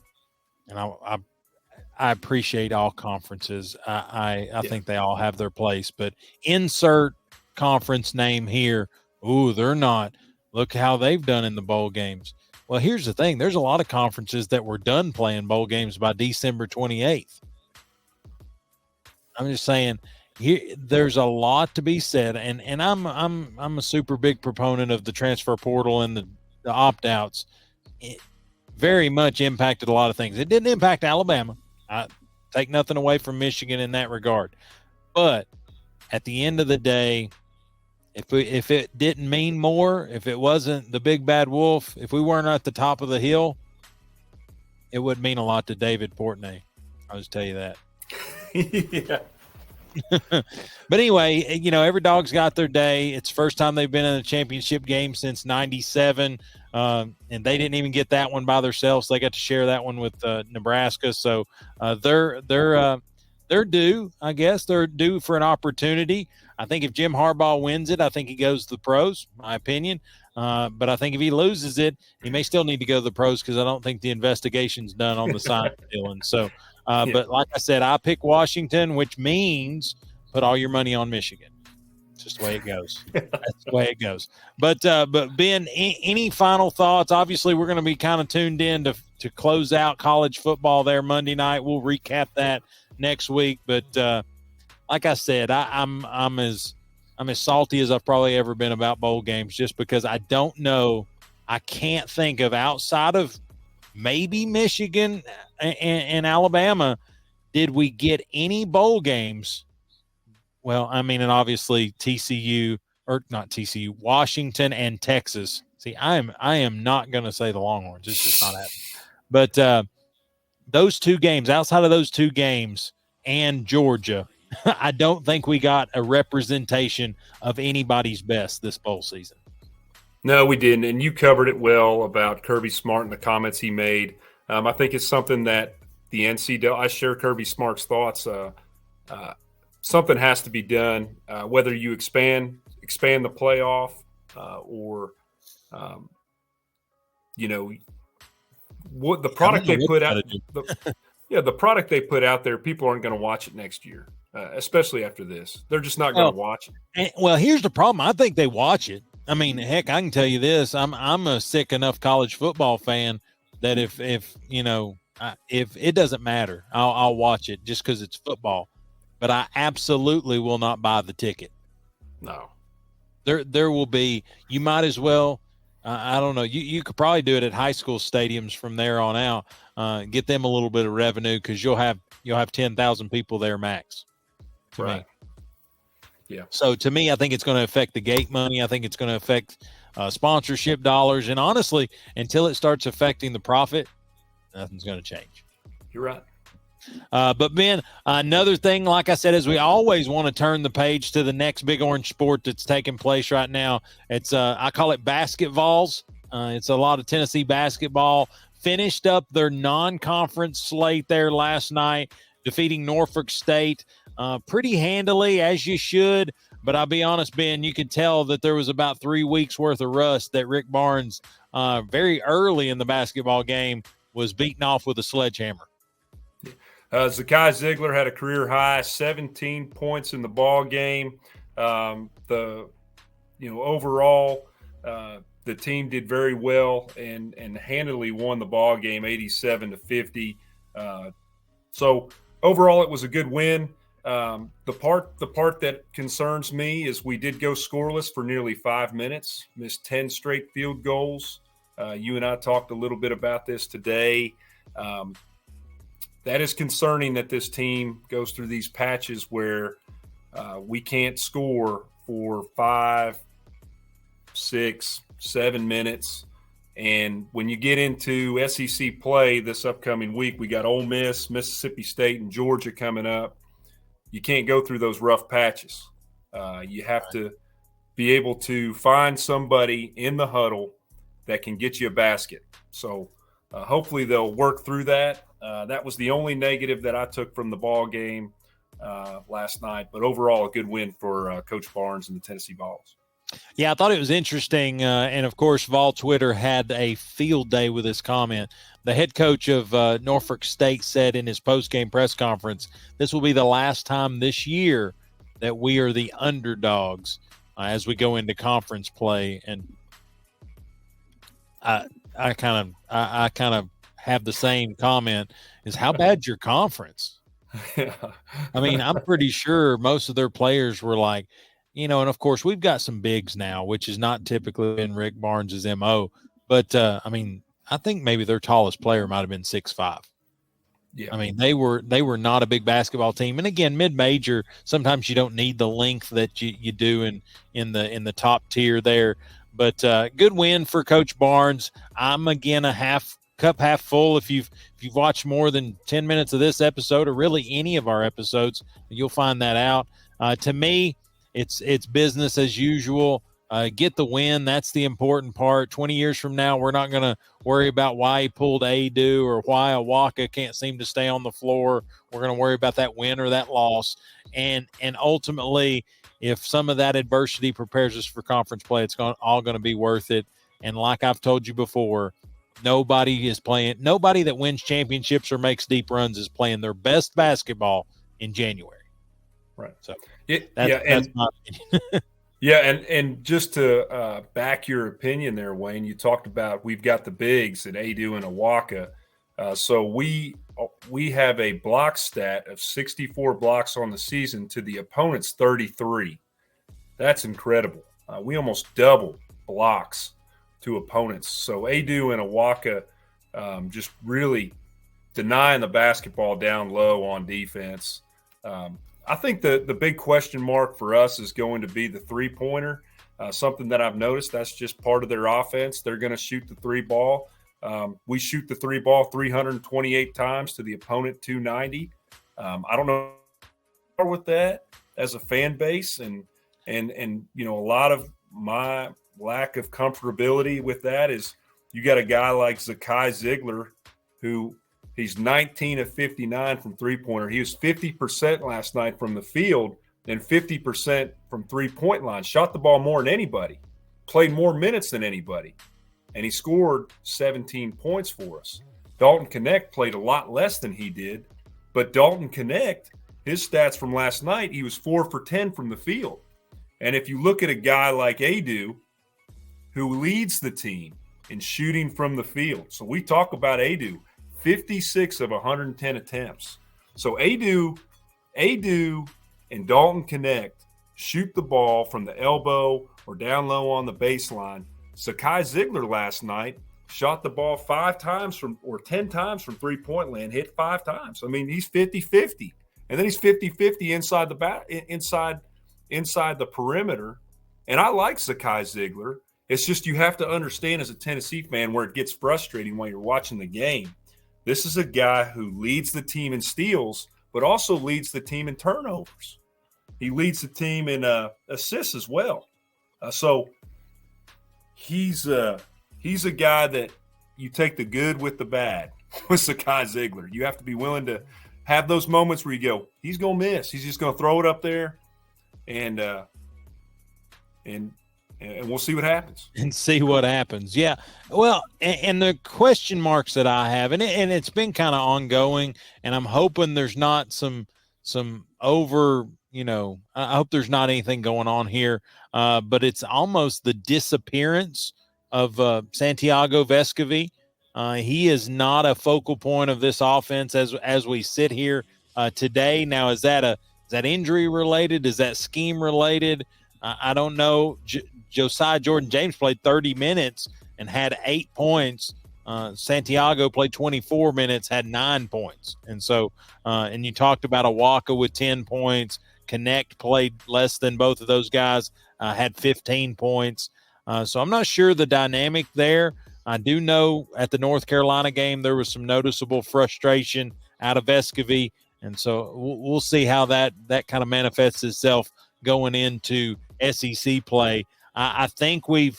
And I appreciate all conferences. I think they all have their place, but insert conference name here. Ooh, they're not. Look how they've done in the bowl games. Well, here's the thing. There's a lot of conferences that were done playing bowl games by December 28th. I'm just saying there's a lot to be said. And I'm a super big proponent of the transfer portal and the opt-outs. It very much impacted a lot of things. It didn't impact Alabama. I take nothing away from Michigan in that regard. But at the end of the day, if it didn't mean more, if it wasn't the big bad wolf, if we weren't at the top of the hill, it would mean a lot to David Portnoy. I'll just tell you that. Yeah. But anyway, every dog's got their day. It's the first time they've been in a championship game since '97, and they didn't even get that one by themselves. They got to share that one with Nebraska. So they're due. I guess they're due for an opportunity. I think if Jim Harbaugh wins it, I think he goes to the pros. My opinion. But I think if he loses it, he may still need to go to the pros because I don't think the investigation's done on the sign stealing. So. But like I said, I pick Washington, which means put all your money on Michigan. It's just the way it goes. That's the way it goes. But Ben, any final thoughts? Obviously, we're going to be kind of tuned in to close out college football there Monday night. We'll recap that next week. But like I said, I'm as salty as I've probably ever been about bowl games, just because I don't know. I can't think of, outside of maybe Michigan and Alabama, did we get any bowl games? Well, I mean, and obviously Washington and Texas. See, I am not going to say the Longhorns. It's just not happening. But those two games, outside of those two games and Georgia, I don't think we got a representation of anybody's best this bowl season. No, we didn't. And you covered it well about Kirby Smart and the comments he made. I think it's something that the NCAA, I share Kirby Smart's thoughts. Something has to be done, whether you expand the playoff or, what the product they put out. The product they put out there, people aren't going to watch it next year, especially after this. They're just not going to watch it. Well, here's the problem. I think they watch it. I mean, heck, I can tell you this. I'm a sick enough college football fan that if it doesn't matter, I'll watch it just because it's football. But I absolutely will not buy the ticket. No. There will be. You might as well. I don't know. You could probably do it at high school stadiums from there on out. Get them a little bit of revenue because you'll have 10,000 people there max. Right. Me. Yeah. So to me, I think it's going to affect the gate money. I think it's going to affect sponsorship dollars. And honestly, until it starts affecting the profit, nothing's going to change. You're right. But Ben, another thing, like I said, is we always want to turn the page to the next big orange sport that's taking place right now. It's I call it Ballervols. It's a lot of Tennessee basketball. Finished up their non-conference slate there last night, defeating Norfolk State pretty handily, as you should. But I'll be honest, Ben, you could tell that there was about 3 weeks worth of rust that Rick Barnes, very early in the basketball game, was beaten off with a sledgehammer. Zakai Ziegler had a career high 17 points in the ball game. Overall, the team did very well and handily won the ball game 87-50. So overall, it was a good win. The part that concerns me is we did go scoreless for nearly 5 minutes, missed 10 straight field goals. You and I talked a little bit about this today. That is concerning that this team goes through these patches where we can't score for 5, 6, 7 minutes. And when you get into SEC play this upcoming week, we got Ole Miss, Mississippi State, and Georgia coming up. You can't go through those rough patches. You have to be able to find somebody in the huddle that can get you a basket. So hopefully they'll work through that. That was the only negative that I took from the ball game. last night. But overall, a good win for Coach Barnes and the Tennessee Vols. Yeah, I thought it was interesting. And, of course, Vol Twitter had a field day with this comment. The head coach of Norfolk State said in his post-game press conference, this will be the last time this year that we are the underdogs as we go into conference play. And I kind of have the same comment, is how bad's your conference? Yeah. I mean, I'm pretty sure most of their players were like, and of course we've got some bigs now, which is not typically in Rick Barnes's MO. But I mean, I think maybe their tallest player might have been 6'5". Yeah. I mean, they were not a big basketball team. And again, mid-major, sometimes you don't need the length that you do in the top tier there. But good win for Coach Barnes. I'm again a cup half full. If you've watched more than 10 minutes of this episode, or really any of our episodes, you'll find that out. To me, it's business as usual. Get the win. That's the important part. 20 years from now, we're not going to worry about why he pulled Adu or why Awaka can't seem to stay on the floor. We're going to worry about that win or that loss. And ultimately, if some of that adversity prepares us for conference play, it's all going to be worth it. And like I've told you before, nobody that wins championships or makes deep runs is playing their best basketball in January. Right. So that's my opinion. Yeah, and just to back your opinion there, Wayne, you talked about we've got the bigs at Adu and Awaka. So we have a block stat of 64 blocks on the season to the opponent's 33. That's incredible. We almost double blocks to opponents. So Adu and Awaka just really denying the basketball down low on defense. I think the big question mark for us is going to be the three-pointer, something that I've noticed. That's just part of their offense. They're going to shoot the three ball. We shoot the three ball 328 times to the opponent 290. I don't know with that as a fan base, and a lot of my lack of comfortability with that is you got a guy like Zakai Ziegler who – he's 19 of 59 from three-pointer. He was 50% last night from the field and 50% from three-point line. Shot the ball more than anybody. Played more minutes than anybody. And he scored 17 points for us. Dalton Connect played a lot less than he did. But Dalton Connect, his stats from last night, he was 4 for 10 from the field. And if you look at a guy like Adu, who leads the team in shooting from the field. So we talk about Adu. 56 of 110 attempts. So Adu and Dalton Connect shoot the ball from the elbow or down low on the baseline. Zakai Ziegler last night shot the ball 5 times 10 times from three-point land, hit 5 times. I mean, he's 50-50. And then he's 50-50 inside the perimeter. And I like Zakai Ziegler. It's just you have to understand as a Tennessee fan where it gets frustrating while you're watching the game. This is a guy who leads the team in steals, but also leads the team in turnovers. He leads the team in assists as well. So he's a guy that you take the good with the bad with Zakai Ziegler. You have to be willing to have those moments where you go, he's going to miss. He's just going to throw it up there, and we'll see what happens. And see what happens. Yeah. Well, and the question marks that I have, and it's been kind of ongoing, and I'm hoping there's not some over, I hope there's not anything going on here, but it's almost the disappearance of Santiago Vescovi. He is not a focal point of this offense as we sit here today. Now, is that injury related? Is that scheme related? I don't know. Josiah Jordan-James played 30 minutes and had 8 points. Santiago played 24 minutes, had 9 points. And so, and you talked about Awaka with 10 points. Connect played less than both of those guys, had 15 points. So I'm not sure the dynamic there. I do know at the North Carolina game there was some noticeable frustration out of Vescovi. And so we'll see how that kind of manifests itself going into SEC play. I think I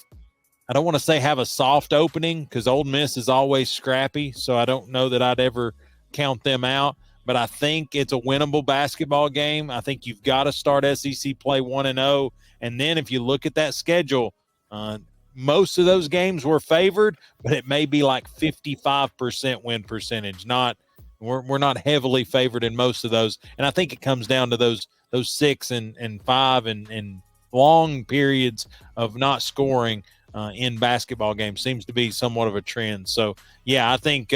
don't want to say have a soft opening because Ole Miss is always scrappy, so I don't know that I'd ever count them out. but I think it's a winnable basketball game. I think you've got to start SEC play 1-0. And then if you look at that schedule, most of those games were favored, but it may be like 55% win percentage. We're not heavily favored in most of those. And I think it comes down to those 6 and 5 and long periods of not scoring in basketball games seems to be somewhat of a trend. So, yeah, I think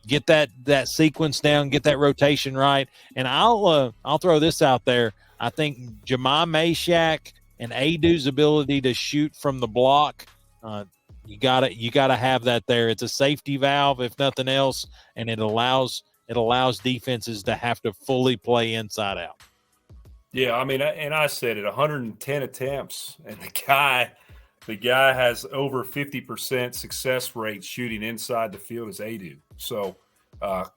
get that sequence down, get that rotation right. And I'll throw this out there. I think Jemai Meshack and Adu's ability to shoot from the block, you gotta have that there. It's a safety valve, if nothing else, and it allows defenses to have to fully play inside out. Yeah, I mean, and I said it, 110 attempts, and the guy has over 50% success rate shooting inside the field as Adu. So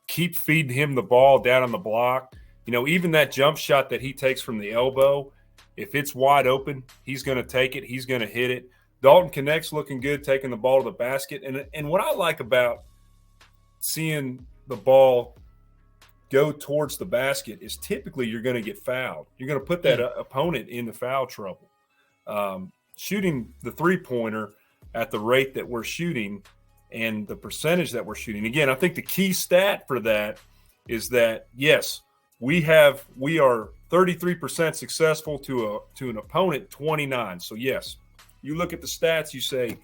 keep feeding him the ball down on the block. Even that jump shot that he takes from the elbow, if it's wide open, he's going to take it. He's going to hit it. Dalton Connect's looking good, taking the ball to the basket. And what I like about seeing the ball go towards the basket is typically you're going to get fouled. You're going to put that opponent into foul trouble. Shooting the three-pointer at the rate that we're shooting and the percentage that we're shooting. Again, I think the key stat for that is that, yes, we are 33% successful to an opponent 29. So, yes, you look at the stats, you say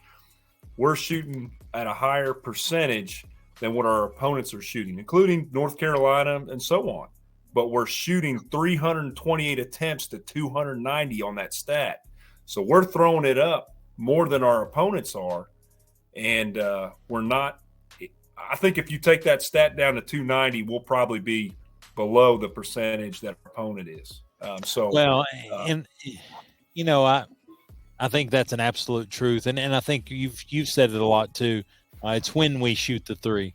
we're shooting at a higher percentage than what our opponents are shooting, including North Carolina and so on. But we're shooting 328 attempts to 290 on that stat. So we're throwing it up more than our opponents are. And we're not – I think if you take that stat down to 290, we'll probably be below the percentage that our opponent is. I think that's an absolute truth. And I think you've said it a lot too. It's when we shoot the three.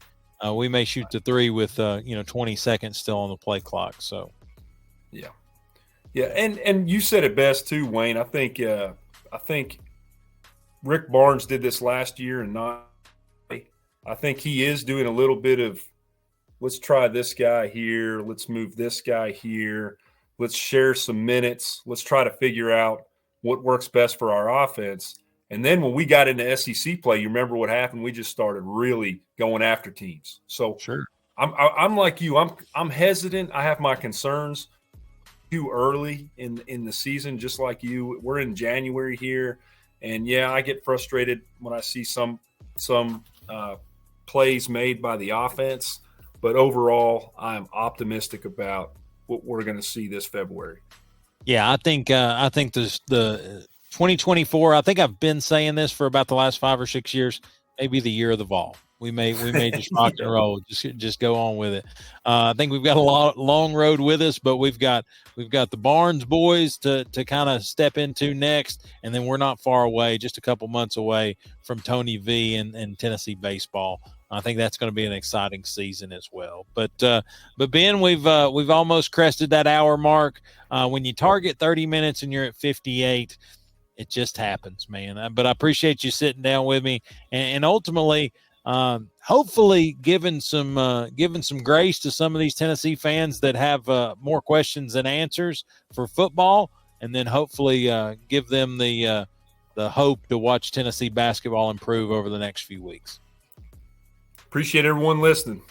We may shoot the three with 20 seconds still on the play clock. So, yeah, and you said it best too, Wayne. I think Rick Barnes did this last year, and I think he is doing a little bit of let's try this guy here, let's move this guy here, let's share some minutes, let's try to figure out what works best for our offense. And then when we got into SEC play, you remember what happened? We just started really going after teams. So sure, I'm like you. I'm hesitant. I have my concerns too early in the season, just like you. We're in January here, and yeah, I get frustrated when I see some plays made by the offense. But overall, I'm optimistic about what we're going to see this February. Yeah, I think the 2024, I think I've been saying this for about the last 5 or 6 years, maybe the year of the Vol. We may just rock and roll, just go on with it. I think we've got a long road with us, but we've got the Barnes boys to kind of step into next, and then we're not far away, just a couple months away from Tony V and Tennessee baseball. I think that's going to be an exciting season as well. But Ben, we've almost crested that hour mark. When you target 30 minutes and you're at 58, it just happens, man. But I appreciate you sitting down with me, and ultimately, hopefully, giving some grace to some of these Tennessee fans that have more questions than answers for football, and then hopefully give them the hope to watch Tennessee basketball improve over the next few weeks. Appreciate everyone listening.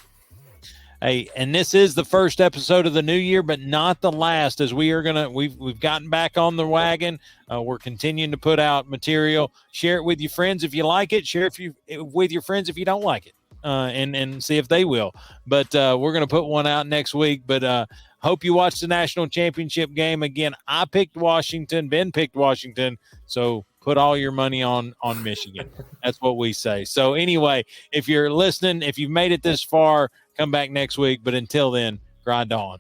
Hey, and this is the first episode of the new year, but not the last, as we've gotten back on the wagon. We're continuing to put out material. Share it with your friends if you like it. Share it with your friends if you don't like it, and see if they will. But we're going to put one out next week. But hope you watch the national championship game. Again, I picked Washington. Ben picked Washington. So put all your money on Michigan. That's what we say. So anyway, if you're listening, if you've made it this far, come back next week. But until then, grind on.